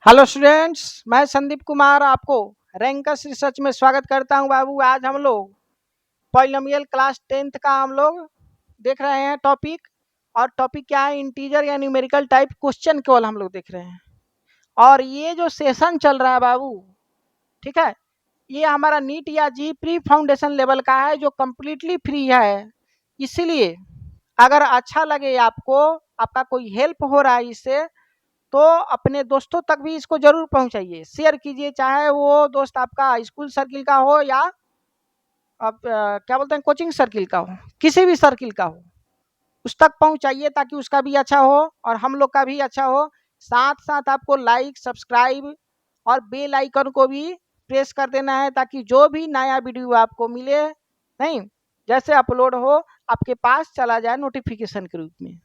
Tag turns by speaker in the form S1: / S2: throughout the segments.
S1: Hello students, मैं संदीप कुमार आपको rankers research में स्वागत करता हूं। बाबू, आज हम लोग पॉलिनोमियल क्लास 10th का हम लोग देख रहे हैं टॉपिक। और टॉपिक क्या है? इंटीजर या न्यूमेरिकल टाइप क्वेश्चन केवल हम लोग देख रहे हैं। और ये जो सेशन चल रहा है बाबू, ठीक है, ये हमारा नीट या जी प्री फाउंडेशन लेवल का है, जो कम्प्लीटली फ्री है। इसलिए अगर अच्छा लगे आपको, आपका कोई हेल्प हो रहा है इससे, तो अपने दोस्तों तक भी इसको जरूर पहुंचाइए, शेयर कीजिए। चाहे वो दोस्त आपका स्कूल सर्किल का हो या आप क्या बोलते हैं कोचिंग सर्किल का हो, किसी भी सर्किल का हो, उस तक पहुंचाइए ताकि उसका भी अच्छा हो और हम लोग का भी अच्छा हो। साथ साथ आपको लाइक, सब्सक्राइब और बेल आइकन को भी प्रेस कर देना है, ताकि जो भी नया वीडियो आपको मिले, नहीं, जैसे अपलोड हो, आपके पास चला जाए नोटिफिकेशन के रूप में।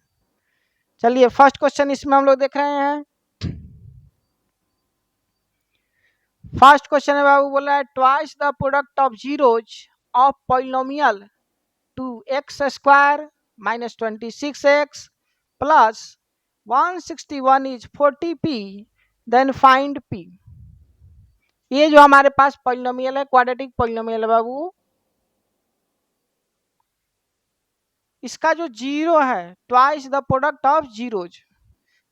S1: चलिए, फर्स्ट क्वेश्चन इसमें हम लोग देख रहे हैं। फर्स्ट क्वेश्चन है बाबू, बोल रहा है twice the product of zeros of polynomial 2x² - 26x plus 161 is 40p, then find p। ये जो हमारे पास पॉलिनोमियल है, क्वाड्रेटिक पॉलिनोमियल है बाबू, इसका जो जीरो है, twice the product of zeros,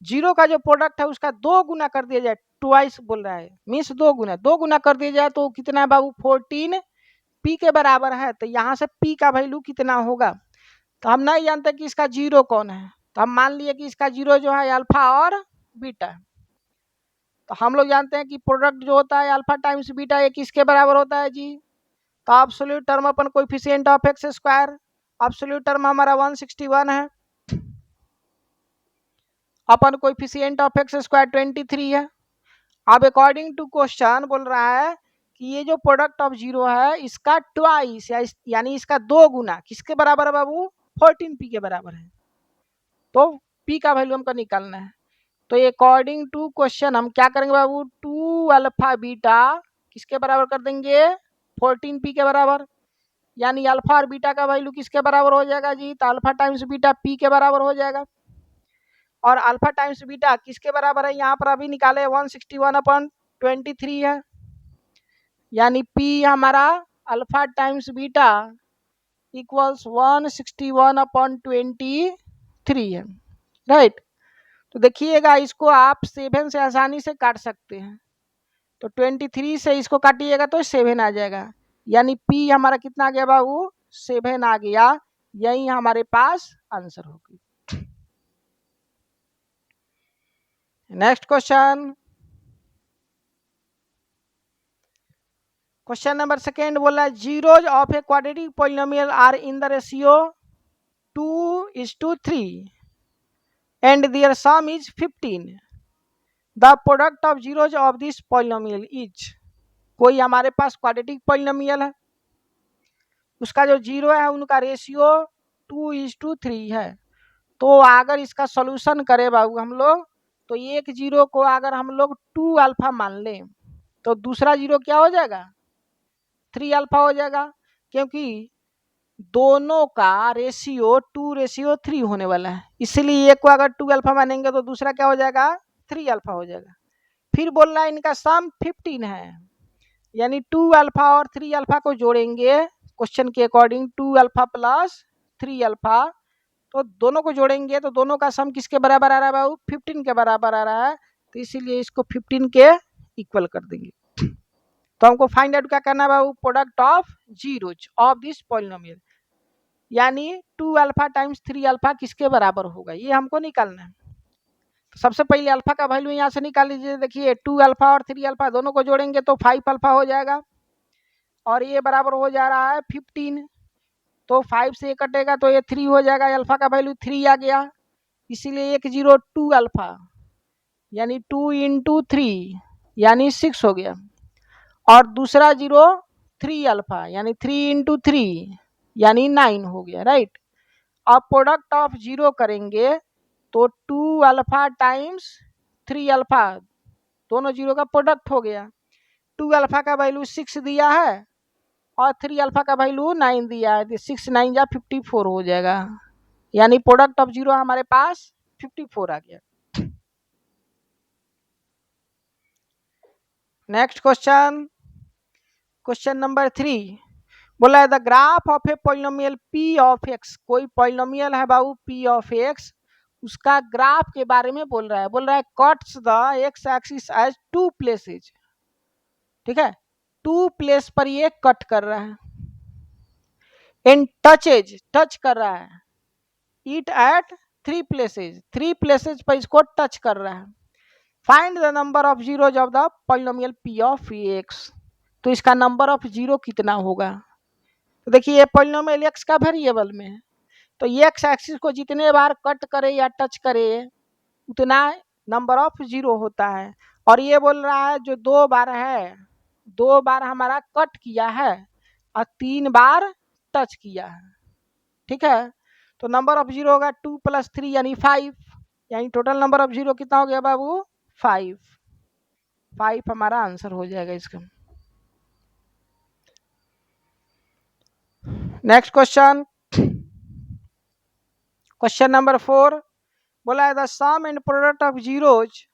S1: zero का जो प्रोडक्ट है उसका दो गुना कर दिया जाए। ट्वाइस बोल रहा है, मीन्स दो गुना कर दिया जाए तो कितना है बाबू? 14 पी के बराबर है। तो यहाँ से पी का वैल्यू कितना होगा? तो हम नहीं जानते कि इसका जीरो कौन है, तो हम मान लिए कि इसका जीरो जो है अल्फा और बीटा। तो हम लोग जानते हैं कि प्रोडक्ट जो होता है अल्फा टाइम्स बीटा, ये किसके बराबर होता है जी? तो एब्सोल्यूट टर्म अपन coefficient of x square, absolute term हमारा 161 है, अपन कोएफिशिएंट ऑफ एक्स स्क्वायर 23 है। अब अकॉर्डिंग टू क्वेश्चन बोल रहा है कि ये जो प्रोडक्ट ऑफ जीरो है, इसका ट्वाइस यानी इसका दो गुना किसके बराबर है बाबू? 14p के बराबर है। तो p का वैल्यू हमको निकालना है। तो अकॉर्डिंग टू क्वेश्चन हम क्या करेंगे बाबू? 2 अल्फा बीटा किसके बराबर कर देंगे? 14p के बराबर। यानी अल्फा और बीटा का वैल्यू किसके बराबर हो जाएगा जी? तो अल्फा टाइम्स बीटा p के बराबर हो जाएगा। और अल्फा टाइम्स बीटा किसके बराबर है? यहाँ पर अभी निकाले 161/23 है। यानी p हमारा अल्फा टाइम्स बीटा इक्वल्स 161/23 है, राइट। तो देखिएगा, इसको आप 7 से आसानी से काट सकते हैं। तो 23 से इसको काटिएगा तो 7 आ जाएगा। यानी p हमारा कितना आ गया बाबू? 7 आ गया। यही हमारे पास आंसर होगी। Next question, question number second बोला, zeros of a quadratic polynomial are in the ratio 2:3 and their sum is 15. The product of zeros of this polynomial is। कोई हमारे पास क्वाड्रेटिक पॉलिनोमियल है, उसका जो जीरो है उनका रेशियो 2:3 है। तो अगर इसका सॉल्यूशन करें बाबू हम लोग, तो एक जीरो को अगर हम लोग 2 अल्फा मान लें, तो दूसरा जीरो क्या हो जाएगा? 3 अल्फा हो जाएगा, क्योंकि दोनों का रेशियो 2:3 होने वाला है। इसलिए एक को अगर 2 अल्फा मानेंगे तो दूसरा क्या हो जाएगा? 3 अल्फा हो जाएगा। फिर बोल रहा है इनका सम 15 है, यानी 2 अल्फा और 3 अल्फा को जोड़ेंगे क्वेश्चन के अकॉर्डिंग, 2 अल्फा प्लस 3 अल्फा, तो दोनों को जोड़ेंगे तो दोनों का सम किसके बराबर आ रहा है बाबू? 15 के बराबर आ रहा है। तो इसीलिए इसको 15 के इक्वल कर देंगे। तो हमको फाइंड आउट क्या करना है बाबू? Product of zeros of this polynomial, यानी 2 अल्फा टाइम्स 3 अल्फा किसके बराबर होगा, ये हमको निकालना है। तो सबसे पहले अल्फा का वैल्यू यहाँ से निकाल लीजिए। देखिए, 2 अल्फा और 3 अल्फा दोनों को जोड़ेंगे तो 5 अल्फा हो जाएगा, और ये बराबर हो जा रहा है 15। तो 5 से कटेगा तो ये 3 हो जाएगा, अल्फा का वैल्यू 3 आ गया। इसीलिए एक जीरो 2 अल्फा, यानी 2 इंटू 3 यानी 6 हो गया। और दूसरा जीरो 3 अल्फा, यानी 3 इंटू 3 यानी 9 हो गया, राइट। अब प्रोडक्ट ऑफ जीरो करेंगे तो 2 अल्फा टाइम्स 3 अल्फा, दोनों जीरो का प्रोडक्ट हो गया। 2 अल्फा का वैल्यू 6 दिया है और 3 अल्फा का वैल्यू 9 दिया है, 6 9 या 54 हो जाएगा। यानी प्रोडक्ट ऑफ जीरो हमारे पास 54 आ गया। नेक्स्ट क्वेश्चन, क्वेश्चन नंबर 3 बोला है the graph of a polynomial P of X, कोई पॉलिनोमियल है बाबू पी ऑफ एक्स, उसका ग्राफ के बारे में बोल रहा है cuts the X axis as two places, ठीक है, टू प्लेस पर ये कट कर रहा है, इन टचेज टच कर रहा है, इट एट थ्री प्लेसेज पर इसको टच कर रहा है, find the number of zeros of the polynomial P of x, तो इसका नंबर ऑफ जीरो कितना होगा। तो देखिए ये पॉलिनोमियल एक्स का वेरिएबल में है, तो एक्स एक्सिस को जितने बार कट करे या टच करे उतना नंबर ऑफ जीरो होता है, और ये बोल रहा है जो 2 बार है, 2 बार हमारा कट किया है और 3 बार टच किया है, ठीक है, तो नंबर ऑफ जीरो होगा 2 + 3 यानी 5, यानी टोटल नंबर ऑफ जीरो कितना हो गया बाबू 5, 5 हमारा आंसर हो जाएगा इसका। नेक्स्ट क्वेश्चन, क्वेश्चन नंबर 4 बोला है the sum and product of zeros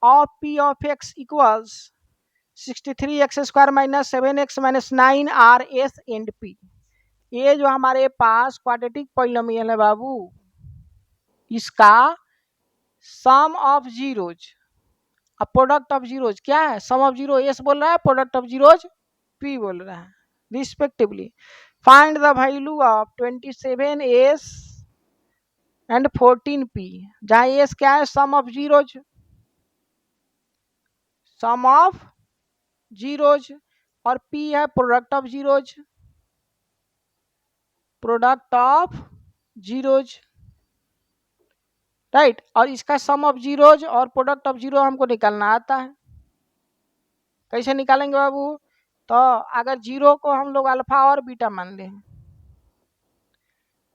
S1: of P of X equals 63x² - 7x - 9 are S and P, ये जो हमारे पास क्वाड्रेटिक पॉलिनोमियल है बाबू, इसका सम ऑफ जीरोज, अब प्रोडक्ट ऑफ जीरोज क्या है, सम ऑफ जीरो एस बोल रहा है, प्रोडक्ट ऑफ जीरोज पी बोल रहा है respectively, find the value of 27s and 14p, जहां एस क्या है sum of zeros, sum of zeros, और पी है product of zeros, product of zeros, right, और इसका सम ऑफ जीरोज और प्रोडक्ट ऑफ जीरो हमको निकालना आता है, कैसे निकालेंगे बाबू, तो अगर जीरो को हम लोग अल्फा और बीटा मान लें,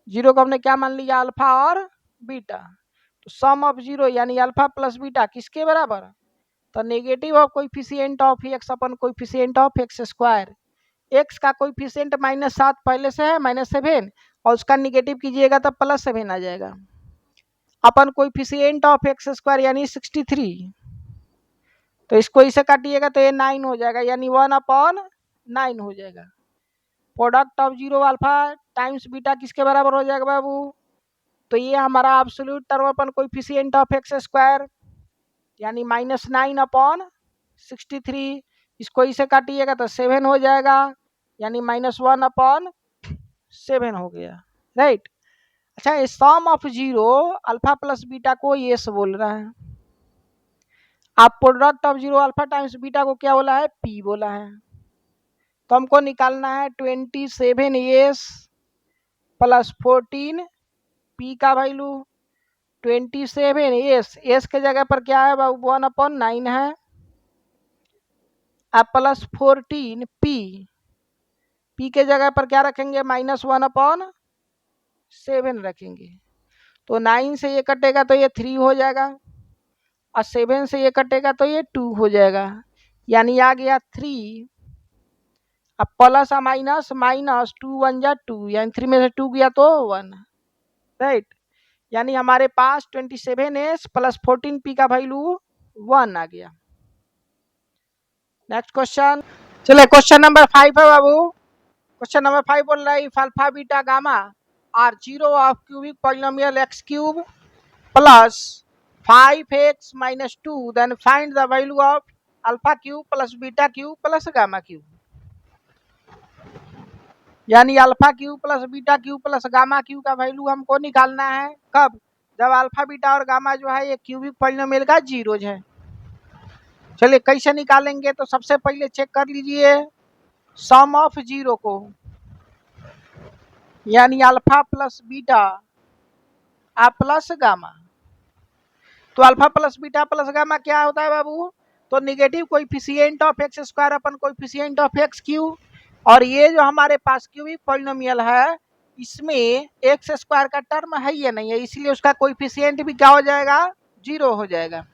S1: जीरो को हमने क्या मान लिया अल्फा और बीटा, तो सम ऑफ जीरो यानी अल्फा प्लस बीटा किसके बराबर, तो negative of coefficient of x upon coefficient of x², x का कोएफिशिएंट -7 पहले से है -7, और उसका निगेटिव कीजिएगा तो +7 आ जाएगा, अपन कोएफिशिएंट ऑफ x² यानी 63, तो इसको इसे काटिएगा तो ये 9 हो जाएगा, यानी 1/9 हो जाएगा, product of zero alpha times beta किसके बराबर हो जाएगा बाबू, तो ये हमारा एब्सोल्यूट टर्म अपन कोएफिशिएंट ऑफ x² यानी -9/63, इसको इसे काटिएगा तो 7 हो जाएगा, यानी -1/7 हो गया, राइट। अच्छा ये sum of zero alpha plus beta को ये बोल रहा है, आप product of zero alpha times beta को क्या बोला है पी बोला है, तो हमको निकालना है 27s + 14 पी का वैल्यू, 27s एस के जगह पर क्या है बाबू 1/9 है, अब +14 पी, पी के जगह पर क्या रखेंगे -1/7 रखेंगे, तो 9 से ये कटेगा तो ये 3 हो जाएगा, और 7 से ये कटेगा तो ये 2 हो जाएगा, यानी आ गया 3, अब प्लस माइनस माइनस 2 1 जा 2, यानी 3 में से 2 गया तो 1, राइट, यानी हमारे पास 27s + 14p का वैल्यू 1 आ गया। नेक्स्ट क्वेश्चन, चलिए क्वेश्चन नंबर 5 है बाबू, क्वेश्चन नंबर 5 बोल रहा है if alpha beta gamma are zero of cubic polynomial x³ plus 5x - 2 then find the value of alpha cube plus beta cube plus gamma cube, यानी alpha cube plus beta cube plus gamma cube का value हमको निकालना है, कब, जब alpha beta और gamma जो है ये क्यूबिक पॉलिनोमियल का जीरोज है। चलिए कैसे निकालेंगे, तो सबसे पहले चेक कर लीजिए सम ऑफ जीरो को, यानी alpha plus beta plus gamma, तो alpha plus beta plus gamma क्या होता है बाबू, तो निगेटिव कोएफिशिएंट ऑफ x² अपन कोएफिशिएंट ऑफ x³, और ये जो हमारे पास क्यूबिक पॉलिनोमियल है इसमें x² का टर्म है या नहीं है, इसलिए उसका कोएफिशिएंट भी क्या हो जाएगा 0 हो जाएगा,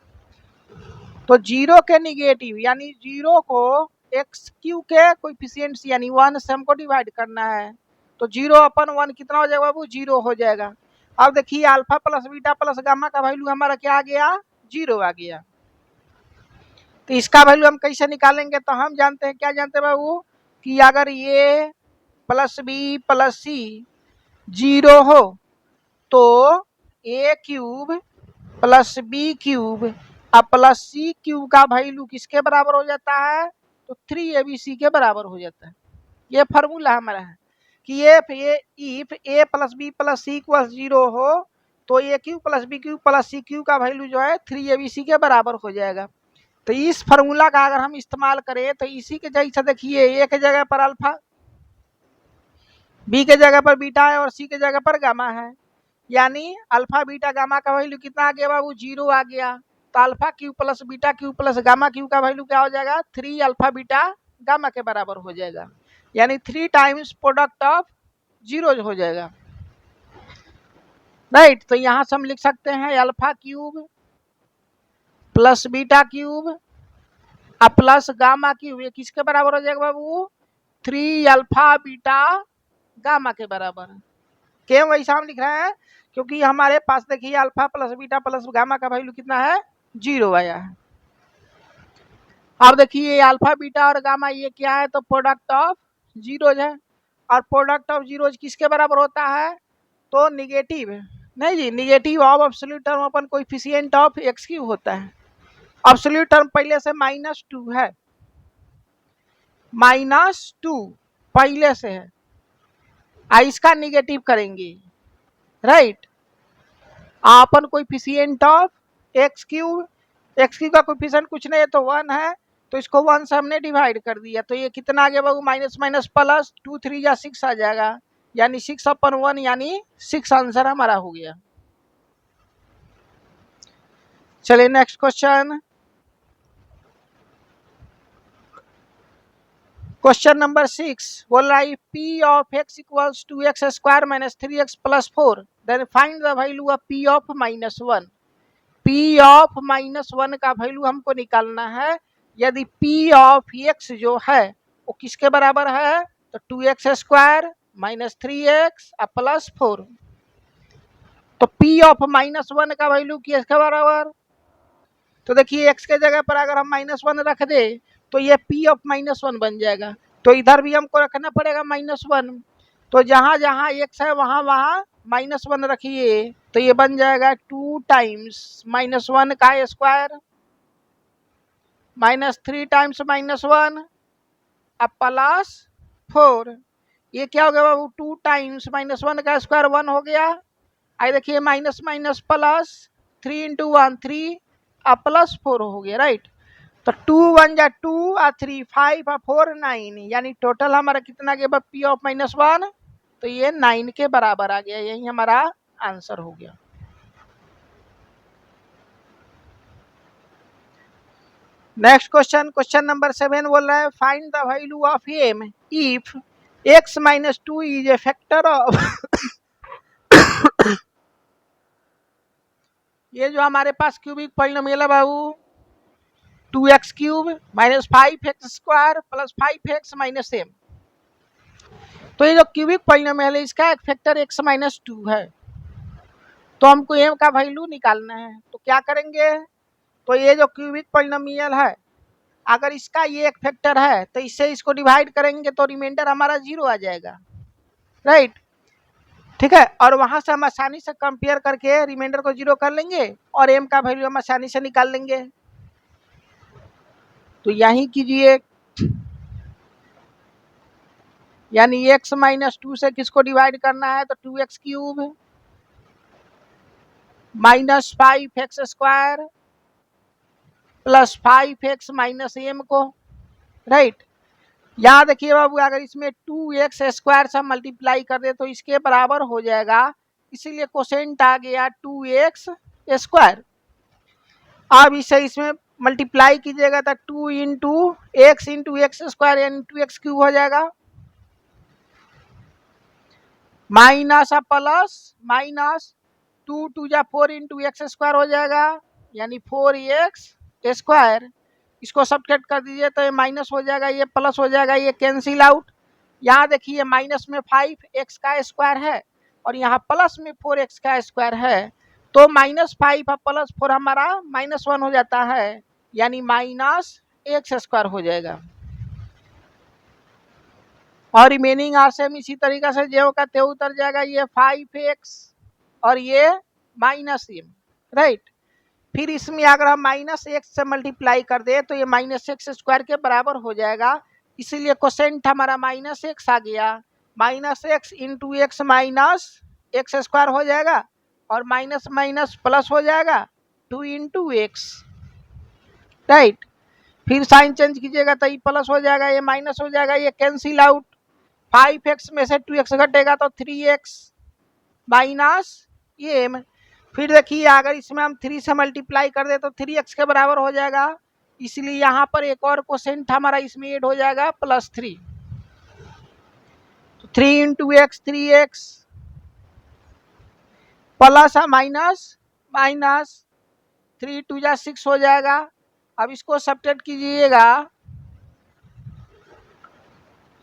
S1: तो 0 के निगेटिव यानी 0 को x³ के कोएफिशिएंट यानी 1 से हमको डिवाइड करना है, तो 0/1 कितना हो जाएगा बाबू 0 हो जाएगा। अब देखिए alpha plus beta plus gamma का वैल्यू हमारा क्या आ गया 0 आ गया, तो तो इसका वैल्यू हम कैसे निकालेंगे? तो हम जानते हैं, क्या जानते हैं बाबू, कि अगर ये प्लस बी प्लस सी 0 हो तो a cube plus b cube और प्लस सी क्यूब का वैल्यू किसके बराबर हो जाता है? तो 3abc के बराबर हो जाता है। ये फार्मूला हमारा है कि if a plus b plus c equal 0 हो तो a cube plus b cube plus c cube का वैल्यू जो है 3abc के बराबर हो जाएगा। तो इस फार्मूला का अगर हम इस्तेमाल करें तो इसी के जैसे देखिए, ए के जगह पर अल्फा, बी के जगह पर बीटा है और सी के जगह पर गामा है, यानी अल्फा बीटा गामा का वैल्यू कितना आ गया बाबू? 0 आ गया। तो alpha Q plus beta Q plus gamma Q का वैल्यू क्या हो जाएगा? 3 अल्फा बीटा गामा के बराबर हो जाएगा, यानी 3 टाइम्स प्रोडक्ट ऑफ जीरो हो जाएगा, राइट। तो यहां से हम लिख सकते हैं alpha cube plus beta cube plus gamma cube, ये किसके बराबर हो जाएगा बाबू? 3 अल्फा बीटा गामा के बराबर। क्यों वैसा हम लिख रहे हैं? क्योंकि हमारे पास देखिए alpha plus beta plus gamma का वैल्यू कितना है? 0 आया है। अब देखिए अल्फा बीटा और गामा ये क्या है? तो प्रोडक्ट ऑफ जीरोज है, और प्रोडक्ट ऑफ जीरोज किसके बराबर होता है? तो निगेटिव, नहीं जी, निगेटिव ऑफ एब्सोल्यूट टर्म अपन कोएफिशिएंट ऑफ एक्स क्यूब होता है। एब्सोल्यूट टर्म पहले से -2 है, -2 पहले से है, इसका निगेटिव करेंगे, right. Upon coefficient of x cube का कोएफिशिएंट कुछ नहीं है तो 1 है, तो इसको 1 से हमने डिवाइड कर दिया, तो ये कितना आ गया बाबू? माइनस माइनस प्लस 2 3 या 6 आ जाएगा, यानी 6/1 यानी 6 आंसर हमारा हो गया। चलिए नेक्स्ट क्वेश्चन, क्वेश्चन नंबर 6 बोल रहा है P of X equals to X square minus 3x plus 4, then find the value of P of -1। P of -1 का वैल्यू हमको निकालना है। यदि पी ऑफ एक्स जो है वो किसके बराबर है? तो 2x square minus 3x plus 4। तो पी ऑफ -1 का वैल्यू किसके बराबर? तो देखिए एक्स के जगह पर अगर हम -1 रख दे तो ये पी ऑफ -1 बन जाएगा, तो इधर भी हमको रखना पड़ेगा -1। तो जहां जहां एक्स है वहां वहां -1 रखिए, तो ये बन जाएगा 2 टाइम्स -1 का स्क्वायर -3 टाइम्स -1 प्लस 4। ये क्या हो गया बाबू? 2 टाइम्स -1 का स्क्वायर 1 हो गया, आई देखिए माइनस माइनस प्लस 3 × 1 3 प्लस 4 हो गया, राइट। तो 2 1 जा 2 3 5 4 9, यानी टोटल हमारा कितना गया पी ऑफ -1? तो ये 9 के बराबर आ गया, यही हमारा आंसर हो गया। नेक्स्ट क्वेश्चन, क्वेश्चन नंबर 7 बोल रहा है find the value of M if x - 2 is a factor of ये जो हमारे पास क्यूबिक पॉलिनोमियल है बाबू 2x cube minus 5x square plus 5x minus m। तो ये जो क्यूबिक पॉलिनोमियल है इसका एक फैक्टर x - 2 है, तो हमको m का वैल्यू निकालना है। तो क्या करेंगे? तो ये जो क्यूबिक पॉलिनोमियल है अगर इसका ये एक फैक्टर है तो इससे इसको डिवाइड करेंगे तो रिमाइंडर हमारा 0 आ जाएगा, राइट, ठीक है। और वहां से हम आसानी से कंपेयर करके रिमाइंडर को 0 कर लेंगे और m का वैल्यू हम आसानी से निकाल लेंगे। तो यही कीजिए, यानी x - 2 से किसको डिवाइड करना है? तो 2x cube minus 5x square plus 5x minus m को, राइट। यहाँ देखिए बाबू अगर इसमें 2x स्क्वायर से मल्टीप्लाई कर दे तो इसके बराबर हो जाएगा, इसीलिए कोसेंट आ गया 2x स्क्वायर। अब इसे इसमें मल्टीप्लाई कीजिएगा तो 2 × x × x स्क्वायर यानी 2x क्यूब हो जाएगा, माइनस प्लस माइनस 2 2 जा 4 × x स्क्वायर हो जाएगा, यानी 4x स्क्वायर। इसको सब्ट्रैक्ट कर दीजिए तो ये माइनस हो जाएगा, ये प्लस हो जाएगा, ये कैंसिल आउट। यहाँ देखिए माइनस में 5x का स्क्वायर है और यहाँ प्लस में 4x का स्क्वायर है, तो -5 प्लस 4 हमारा -1 हो जाता है, यानी माइनस एक्स स्क्वायर हो जाएगा। और रिमेनिंग आरसेम इसी तरीके से जो का त्यों उतर जाएगा, ये 5x और ये माइनस एम, राइट। फिर इसमें अगर हम माइनस एक्स से मल्टीप्लाई कर दे तो ये माइनस एक्स स्क्वायर के बराबर हो जाएगा, इसीलिए कोसेंट हमारा माइनस एक्स आ गया। Minus x into x minus x square हो जाएगा और माइनस माइनस प्लस हो जाएगा 2 इंटू एक्स, राइट। फिर साइन चेंज कीजिएगा तो ये प्लस हो जाएगा, ये माइनस हो जाएगा, ये कैंसिल आउट। 5x में से 2x घटेगा तो 3x माइनस एम। फिर देखिए अगर इसमें हम 3 से मल्टीप्लाई कर दे तो 3x के बराबर हो जाएगा, इसलिए यहाँ पर एक और कोसेंट हमारा इसमें ऐड हो जाएगा +3। तो 3 into x 3x plus minus minus 3 2 जा 6 हो जाएगा। अब इसको सब्ट्रैक्ट कीजिएगा,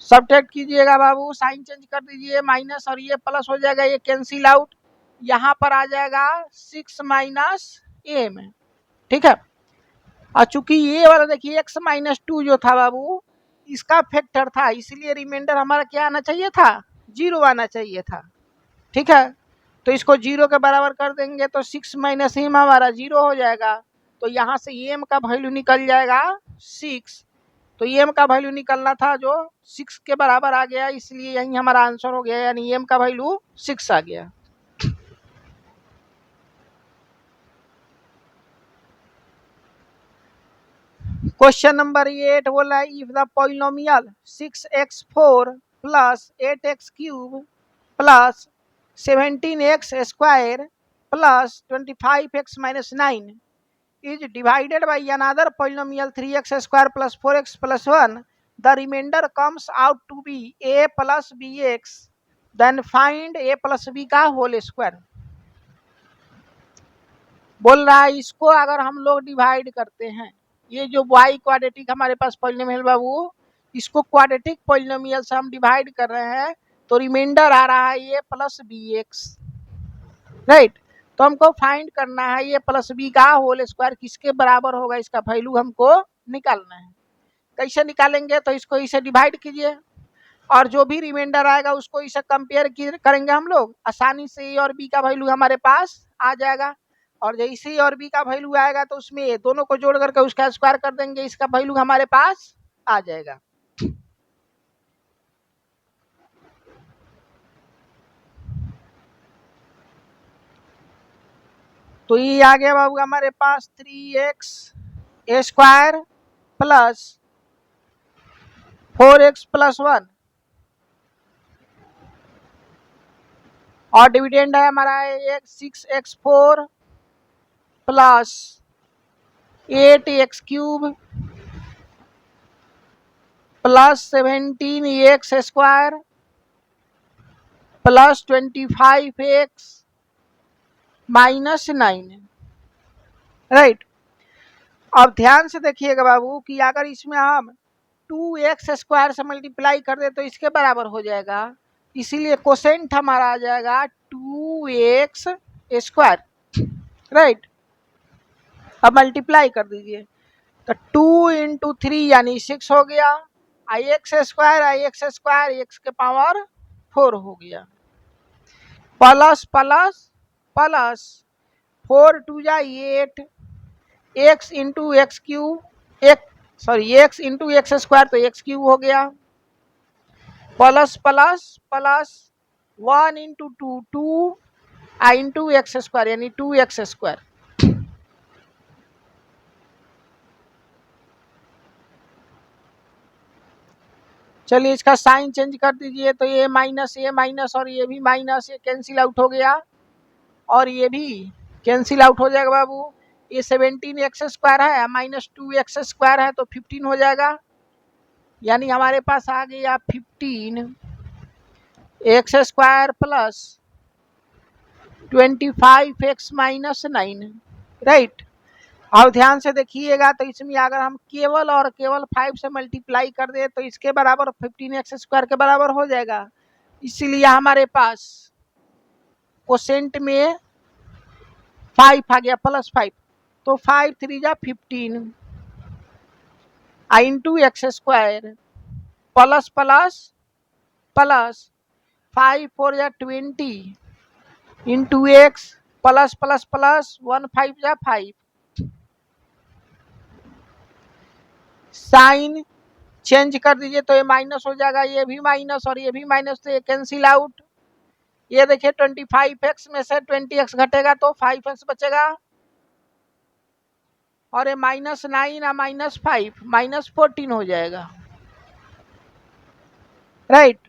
S1: सब्ट्रैक्ट कीजिएगा बाबू, साइन चेंज कर दीजिए, माइनस और ये प्लस हो जाएगा, ये कैंसिल आउट। यहाँ पर आ जाएगा 6 माइनस एम, ठीक है। और चूंकि ये वाला देखिए x माइनस 2 जो था बाबू इसका फैक्टर था, इसलिए रिमाइंडर हमारा क्या आना चाहिए था, 0 आना चाहिए था, ठीक है। तो इसको 0 के बराबर कर देंगे तो 6 माइनस एम हमारा 0 हो जाएगा। तो यहाँ से एम का वैल्यू निकल जाएगा 6। तो एम का वैल्यू निकलना था जो 6 के बराबर आ गया, इसलिए यही हमारा आंसर हो गया, यानी एम का वैल्यू 6 आ गया। क्वेश्चन नंबर 8 बोला है if the polynomial 6x4 plus 8x³ plus 17x square plus 25x minus 9 is divided by another polynomial 3x square plus 4x plus 1, the remainder comes out to be a plus bx, then find a plus b का whole square. बोल रहा है इसको अगर हम लोग divide करते हैं, ये जो y क्वाड्रेटिक हमारे पास पॉलिनोमियल बाबू, इसको क्वाड्रेटिक पॉलिनोमियल से हम डिवाइड कर रहे हैं, तो रिमाइंडर आ रहा है ये प्लस bx, राइट। तो हमको फाइंड करना है ये प्लस बी का होल स्क्वायर किसके बराबर होगा, इसका वैल्यू हमको निकालना है। कैसे निकालेंगे, तो इसको इसे डिवाइड कीजिए और जो भी रिमाइंडर आएगा उसको इसे कंपेयर करेंगे हम लोग, आसानी से ए और बी का वैल्यू हमारे पास आ जाएगा। और जैसे ए और बी का वैल्यू आएगा तो उसमें दोनों को जोड़ करके उसका स्क्वायर कर देंगे, इसका वैल्यू हमारे पास आ जाएगा। तो ये आ गया बाबू हमारे पास 3x square plus 4x plus 1 और डिविडेंड है हमारा 6x4 plus 8x³ plus 17x square plus 25x minus 9, right. अब ध्यान से देखिएगा बाबू कि अगर इसमें हम 2x स्क्वायर से मल्टीप्लाई कर दे तो इसके बराबर हो जाएगा, इसीलिए कोसेंट हमारा आ जाएगा 2x स्क्वायर, राइट। अब मल्टीप्लाई कर दीजिए तो 2 इंटू 3 यानी 6 हो गया, x स्क्वायर x के पावर 4 हो गया, प्लस प्लस प्लस 4 2 जा 8 x into x into x square तो x³ हो गया, plus plus plus 1 into 2 2 into x square यानी 2x स्क्वायर। चलिए इसका साइन चेंज कर दीजिए तो ये माइनस और ये भी माइनस, ये कैंसिल आउट हो गया और ये भी कैंसिल आउट हो जाएगा बाबू। ये 17x स्क्वायर है माइनस 2x स्क्वायर है तो 15 हो जाएगा, यानी हमारे पास आ गया 15x square plus 25x minus 9, right. अब ध्यान से देखिएगा तो इसमें अगर हम केवल और केवल 5 से मल्टीप्लाई कर दे तो इसके बराबर 15x स्क्वायर के बराबर हो जाएगा, इसीलिए हमारे पास कोसेंट में 5 आ गया प्लस 5, तो 5 3 जा 15 आई into x square plus plus plus 5 4 या 20 into x plus plus plus 1 5 या 5 साइन चेंज कर दीजिए तो ये माइनस हो जाएगा, ये भी माइनस और ये भी माइनस, तो ये कैंसिल आउट। ये देखिए 25x में से 20x घटेगा तो 5x बचेगा और ये -9 या -5 -14 हो जाएगा, राइट।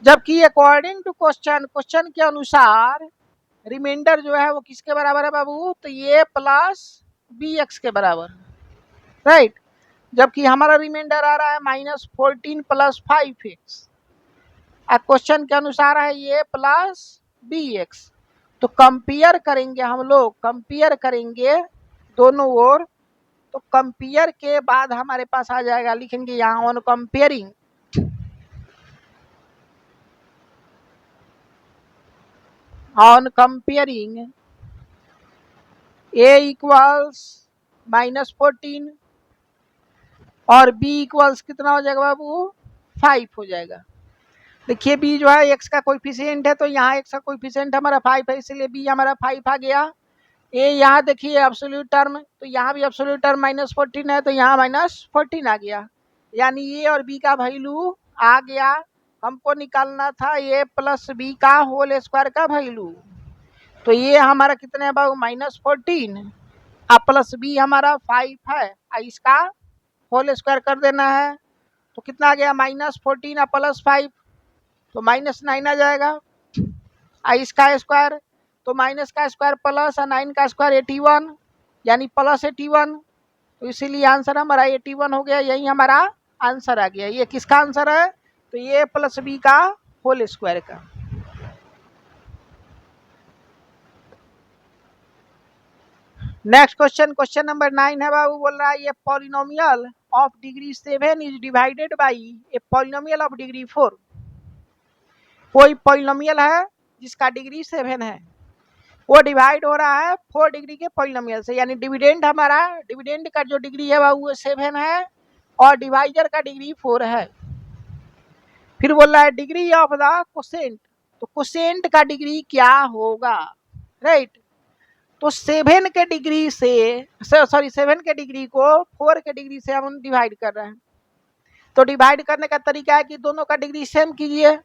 S1: जबकि अकॉर्डिंग टू क्वेश्चन के अनुसार रिमाइंडर जो है वो किसके बराबर है बाबू, तो ये प्लस bx के बराबर, राइट। जबकि हमारा रिमाइंडर आ रहा है -14 + 5x, क्वेश्चन के अनुसार है ये प्लस bx। तो कंपेयर करेंगे हम लोग, कंपेयर करेंगे दोनों ओर, तो कंपेयर के बाद हमारे पास आ जाएगा, लिखेंगे यहाँ ऑन कंपेयरिंग a इक्वल्स -14 और b इक्वल्स कितना हो जाएगा बाबू, 5 हो जाएगा। देखिए b जो है x का कोएफिशिएंट है, तो यहाँ x का कोएफिशिएंट हमारा 5 है, इसलिए b हमारा 5 आ गया। a यहाँ देखिए एब्सोल्यूट टर्म, तो यहाँ भी एब्सोल्यूट टर्म -14 है, तो यहाँ -14 आ गया, यानी a और b का वैल्यू आ गया। हमको निकालना था a प्लस b का होल स्क्वायर का वैल्यू, तो ये हमारा कितने है बाबू, -14 प्लस b हमारा 5 है, इसका होल स्क्वायर कर देना है, तो कितना आ गया, -14 प्लस 5, तो -9 आ जाएगा। इसका स्क्वायर, तो माइनस का स्क्वायर प्लस 9 का स्क्वायर 81, यानी प्लस 81, तो इसीलिए आंसर हमारा 81 हो गया, यही हमारा आंसर आ गया। ये किसका आंसर है, तो ये प्लस बी का होल स्क्वायर का। नेक्स्ट क्वेश्चन, क्वेश्चन नंबर 9 है बाबू, बोल रहा है ये polynomial of degree 7 is divided by a polynomial of degree 4। कोई पॉलिनोमियल है जिसका डिग्री 7 है, वो डिवाइड हो रहा है 4 डिग्री के पॉलिनोमियल से, यानी डिविडेंड हमारा, डिविडेंड का जो डिग्री है वो 7 है और डिवाइजर का डिग्री 4 है। फिर बोल रहा है डिग्री ऑफ द कोसेंट, तो कोसेंट का डिग्री क्या होगा, राइट। तो 7 के डिग्री से, सॉरी 7 के डिग्री को 4 के डिग्री से हम डिवाइड कर रहे हैं, तो डिवाइड करने का तरीका है कि दोनों का डिग्री सेम कीजिए।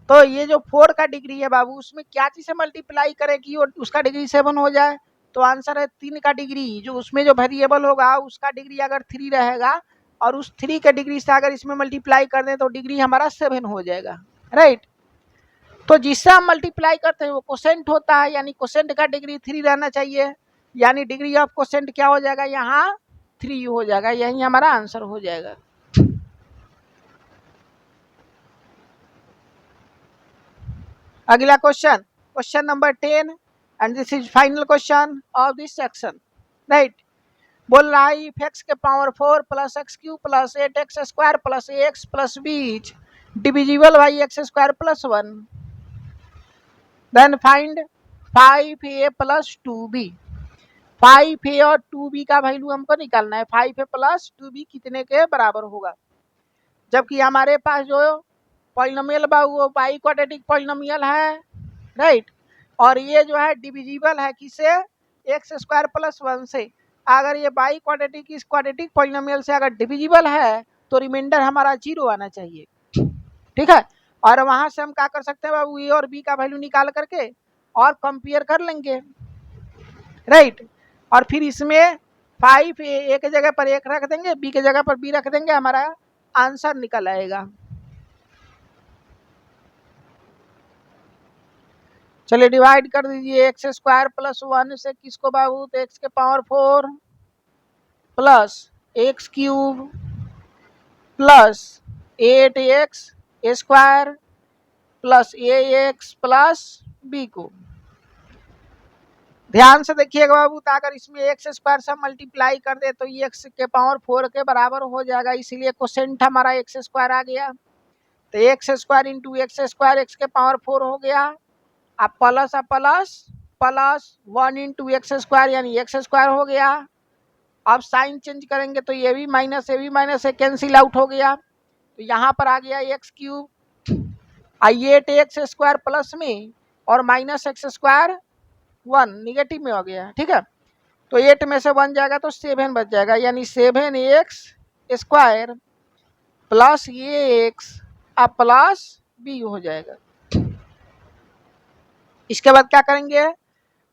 S1: तो ये जो 4 का डिग्री है बाबू, उसमें क्या चीज से मल्टीप्लाई करें कि उसका डिग्री 7 हो जाए, तो आंसर है 3 का डिग्री, जो उसमें जो वेरिएबल होगा उसका डिग्री अगर 3 रहेगा और उस 3 के डिग्री से अगर इसमें मल्टीप्लाई कर दें तो डिग्री हमारा 7 हो जाएगा, राइट। तो जिससे हम मल्टीप्लाई करते हैं वो कोसेंट होता है, यानी कोसेंट का डिग्री 3 रहना चाहिए, यानी डिग्री ऑफ कोसेंट क्या हो जाएगा, यहाँ 3 हो जाएगा, यही हमारा आंसर हो जाएगा। अगला question, question number 10 and this is final question of this section, right. बोल रहा है इफ x के power 4 + x³ + 8x² + ax + b divisible by x² + 1, then find 5a + 2b। 5a और 2b का वैल्यू हमको निकालना है, 5a + 2b कितने के बराबर होगा। जबकि हमारे पास जो पॉलिनोमियल बा वो बाई क्वाड्रेटिक पॉलिनोमियल है, राइट। और ये जो है डिविजिबल है किससे, x² + 1 से। अगर ये बाई क्वाड्रेटिक इस क्वाड्रेटिक पॉलिनोमियल से अगर डिविजिबल है तो रिमाइंडर हमारा 0 आना चाहिए, ठीक है। और वहां से हम क्या कर सकते हैं बाबू, ए और बी का वैल्यू निकाल करके और कंपेयर कर लेंगे, राइट। और फिर इसमें 5 ए के जगह पर 1 रख देंगे, बी के जगह पर बी रख देंगे, हमारा आंसर निकल आएगा। चलिए डिवाइड कर दीजिए, x² + 1 से किसको बाबू, तो x के power 4 + x³ + 8x² + ax + b को। ध्यान से देखिएगा बाबू, तो अगर इसमें x² से मल्टीप्लाई कर दे तो ये x के पावर 4 के बराबर हो जाएगा, इसीलिए कोसेंट हमारा x² आ गया। तो x² × x² x के पावर 4 हो गया, अब प्लस 1 × x² यानी x² हो गया, अब साइन चेंज करेंगे तो ये भी माइनस है कैंसिल आउट हो गया, तो यहाँ पर आ गया एक्स क्यूब, 8x² प्लस में और माइनस x² 1 निगेटिव में हो गया, ठीक है। तो 8 में से 1 जाएगा तो 7 बच जाएगा, यानी 7x² प्लस ये x अब प्लस b हो जाएगा। इसके बाद क्या करेंगे,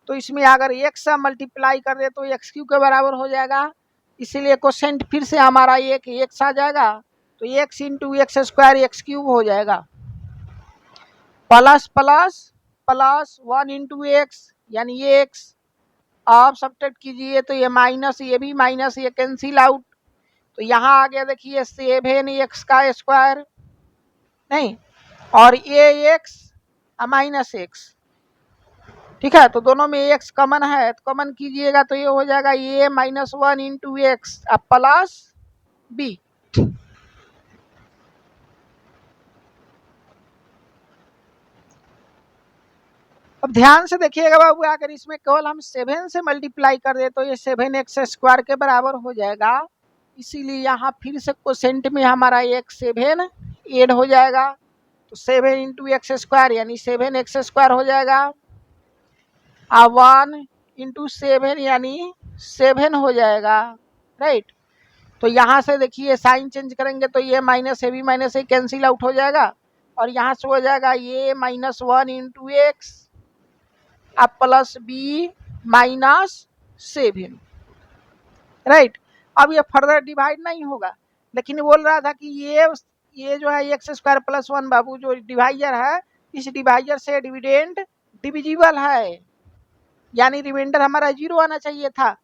S1: तो इसमें अगर x से मल्टीप्लाई कर दे तो एक्स क्यूब के बराबर हो जाएगा, इसीलिए क्वेश्चन फिर से हमारा एक x आ जाएगा, तो x into x² x cube हो जाएगा, plus plus plus 1 into x यानी ये x, आप सब्ट्रैक्ट कीजिए तो ये माइनस, ये भी माइनस, ये कैंसिल आउट, तो यहाँ आ गया देखिए 7x² नहीं और ये x माइनस x, ठीक है। तो दोनों में x कॉमन है, तो कॉमन कीजिएगा तो ये हो जाएगा ये -1 इंटू एक्स अब प्लस b। अब ध्यान से देखिएगा बाबू, अगर इसमें केवल हम 7 से मल्टीप्लाई कर दे तो ये 7x² के बराबर हो जाएगा, इसीलिए यहाँ फिर से क्वोशेंट में हमारा एक 7 ऐड हो जाएगा, तो 7 इंटू x² यानी 7x² हो जाएगा, अब 1 इंटू 7 यानी 7 हो जाएगा, राइट। तो यहाँ से देखिए साइन चेंज करेंगे तो ये माइनस है भी माइनस है कैंसिल आउट हो जाएगा, और यहाँ से हो जाएगा ये -1 इंटू एक्स अब प्लस b -7, राइट। अब ये फर्दर डिवाइड नहीं होगा, लेकिन बोल रहा था कि ये जो है x² प्लस 1 बाबू जो डिवाइजर है, इस डिवाइजर से डिविडेंड डिविजिबल है, यानी रिमाइंडर हमारा 0 आना चाहिए था,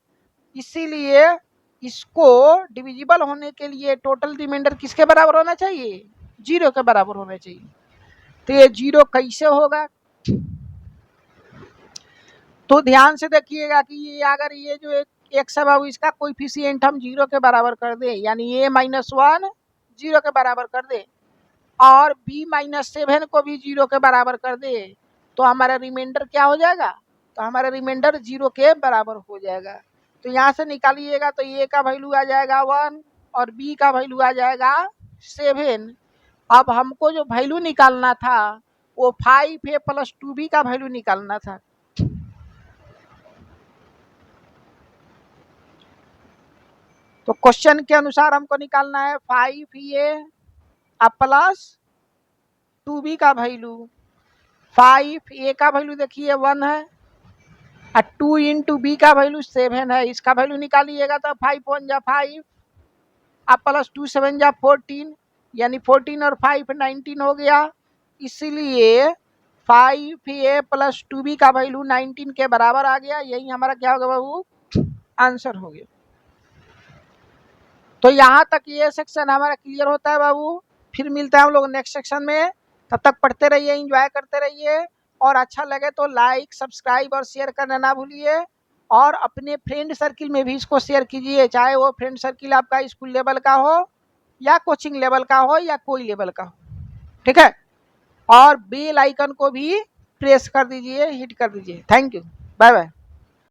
S1: इसीलिए इसको डिविजिबल होने के लिए टोटल रिमाइंडर किसके बराबर होना चाहिए, 0 के बराबर होना चाहिए। तो ये 0 कैसे होगा, तो ध्यान से देखिएगा कि ये अगर ये जो x है बाबू इसका कोएफिशिएंट हम 0 के बराबर कर दे, यानी ये -1 0 के बराबर कर दे और b -7 को भी 0 के बराबर कर दे, तो हमारा रिमाइंडर क्या हो जाएगा, तो हमारा रिमाइंडर 0 के बराबर हो जाएगा। तो यहाँ से निकालिएगा तो a का वैल्यू आ जाएगा 1 और b का वैल्यू आ जाएगा 7। अब हमको जो वैल्यू निकालना था वो 5a प्लस 2b का वैल्यू निकालना था, तो क्वेश्चन के अनुसार हमको निकालना है 5a प्लस 2b का वैल्यू। 5a का वैल्यू देखिए 1 है और 2 इंटू b का वैल्यू 7 है, इसका वैल्यू निकालिएगा तो 5 1 जा 5 अब प्लस 2 7 जा 14, यानी 14 और 5 19 हो गया, इसीलिए 5a प्लस 2b का वैल्यू 19 के बराबर आ गया, यही हमारा क्या होगा बाबू, आंसर हो गया। तो यहाँ तक ये सेक्शन हमारा क्लियर होता है बाबू, फिर मिलता है हम लोग नेक्स्ट सेक्शन में, तब तक पढ़ते रहिए, एंजॉय करते रहिए, और अच्छा लगे तो लाइक सब्सक्राइब और शेयर करना ना भूलिए, और अपने फ्रेंड सर्किल में भी इसको शेयर कीजिए, चाहे वो फ्रेंड सर्किल आपका स्कूल लेवल का हो या कोचिंग लेवल का हो या कोई लेवल का हो, ठीक है। और बेल आइकन को भी प्रेस कर दीजिए, हिट कर दीजिए। Thank you, bye bye.